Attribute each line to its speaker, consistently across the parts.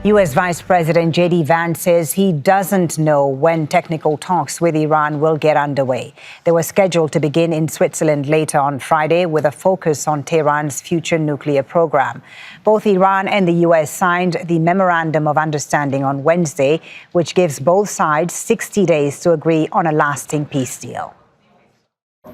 Speaker 1: U.S. Vice President JD Vance says he doesn't know when technical talks with Iran will get underway. They were scheduled to begin in Switzerland later on Friday with a focus on Tehran's future nuclear program. Both Iran and the U.S. signed the Memorandum of Understanding on Wednesday, which gives both sides 60 days to agree on a lasting peace deal.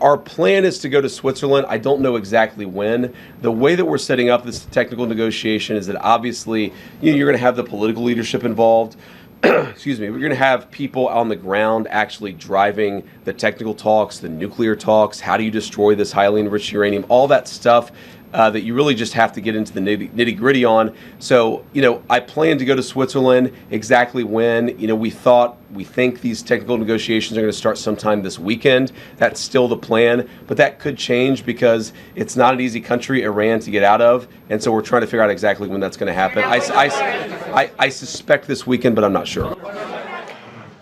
Speaker 2: Our plan is to go to Switzerland. I don't know exactly when. The way that we're setting up this technical negotiation is that obviously you're going to have the political leadership involved. Excuse me. We're going to have people on the ground actually driving the technical talks, the nuclear talks. How do you destroy this highly enriched uranium? All that stuff that you really just have to get into the nitty gritty on. So, I plan to go to Switzerland. Exactly when, we think these technical negotiations are going to start sometime this weekend. That's still the plan, but that could change because it's not an easy country, Iran, to get out of. And so we're trying to figure out exactly when that's going to happen. I suspect this weekend, but I'm not sure.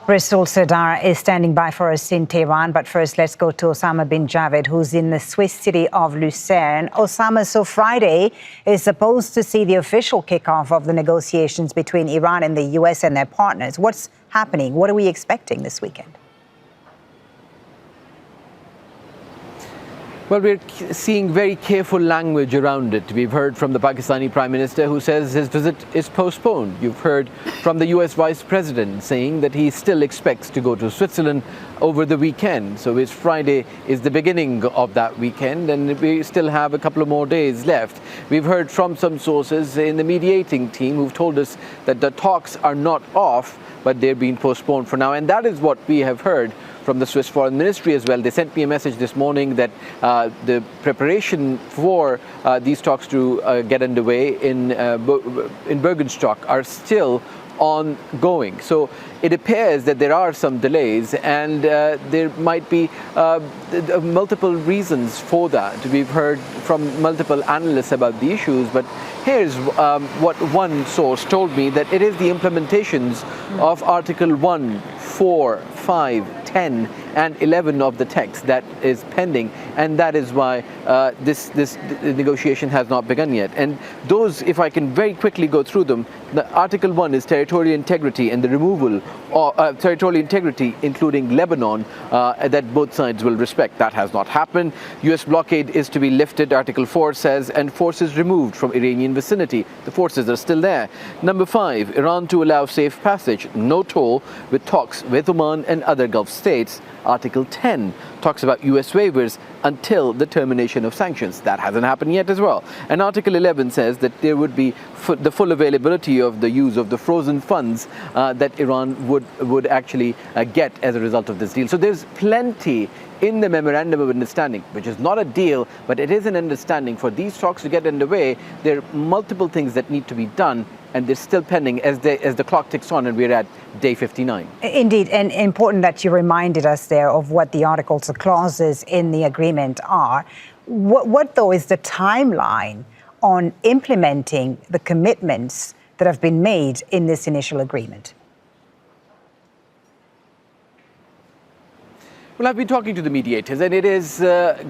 Speaker 1: Bristol Sardar is standing by for us in Tehran. But first, let's go to Osama bin Javaid, who's in the Swiss city of Lucerne. Osama, so Friday is supposed to see the official kickoff of the negotiations between Iran and the U.S. and their partners. What's happening? What are we expecting this weekend?
Speaker 3: Well, we're seeing very careful language around it. We've heard from the Pakistani Prime Minister who says his visit is postponed. You've heard from the US Vice President saying that he still expects to go to Switzerland over the weekend. So it's Friday is the beginning of that weekend, and we still have a couple of more days left. We've heard from some sources in the mediating team who've told us that the talks are not off, but they're being postponed for now. And that is what we have heard from the Swiss Foreign Ministry as well. They sent me a message this morning that the preparation for these talks to get underway in Bergenstock are still ongoing. So it appears that there are some delays, and there might be multiple reasons for that. We've heard from multiple analysts about the issues, but here's what one source told me, that it is the implementations of Article 1, 4, 5, 10 and 11 of the text that is pending, and that is why this negotiation has not begun yet. And those, if I can very quickly go through them, the Article 1 is territorial integrity and the removal of territorial integrity, including Lebanon, that both sides will respect. That has not happened. US blockade is to be lifted, Article 4 says, and forces removed from Iranian vicinity. The forces are still there. Number 5, Iran to allow safe passage, no toll, with talks with Oman and other Gulf states. Article 10 talks about US waivers until the termination of sanctions. That hasn't happened yet as well. And Article 11 says that there would be the full availability of the use of the frozen funds that Iran would actually get as a result of this deal. So there's plenty in the Memorandum of Understanding, which is not a deal, but it is an understanding. For these talks to get underway, there are multiple things that need to be done, and they're still pending as the clock ticks on, and we're at day 59.
Speaker 1: Indeed, and important that you reminded us there of what the articles, the clauses in the agreement are. What though is the timeline on implementing the commitments that have been made in this initial agreement?
Speaker 3: Well, I've been talking to the mediators, and it is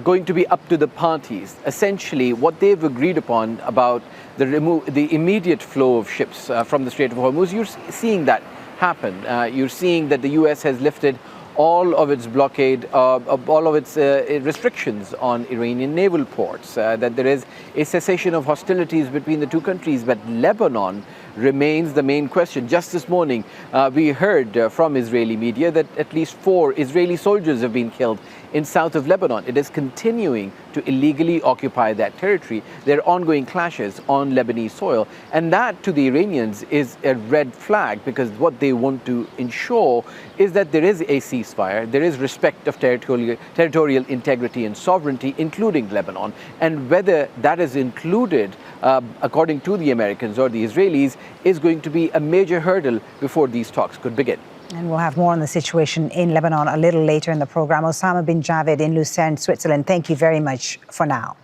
Speaker 3: going to be up to the parties. Essentially, what they've agreed upon about the immediate flow of ships from the Strait of Hormuz, you're seeing that happen. You're seeing that the U.S. has lifted all of its blockade, all of its restrictions on Iranian naval ports, that there is a cessation of hostilities between the two countries, but Lebanon remains the main question. Just this morning, we heard from Israeli media that at least 4 Israeli soldiers have been killed in south of Lebanon. It is continuing to illegally occupy that territory. There are ongoing clashes on Lebanese soil, and that to the Iranians is a red flag, because what they want to ensure is that there is a ceasefire, there is respect of territorial integrity and sovereignty, including Lebanon, and whether that is included, according to the Americans or the Israelis, is going to be a major hurdle before these talks could begin.
Speaker 1: And we'll have more on the situation in Lebanon a little later in the program. Osama bin Javaid in Lucerne, Switzerland, thank you very much for now.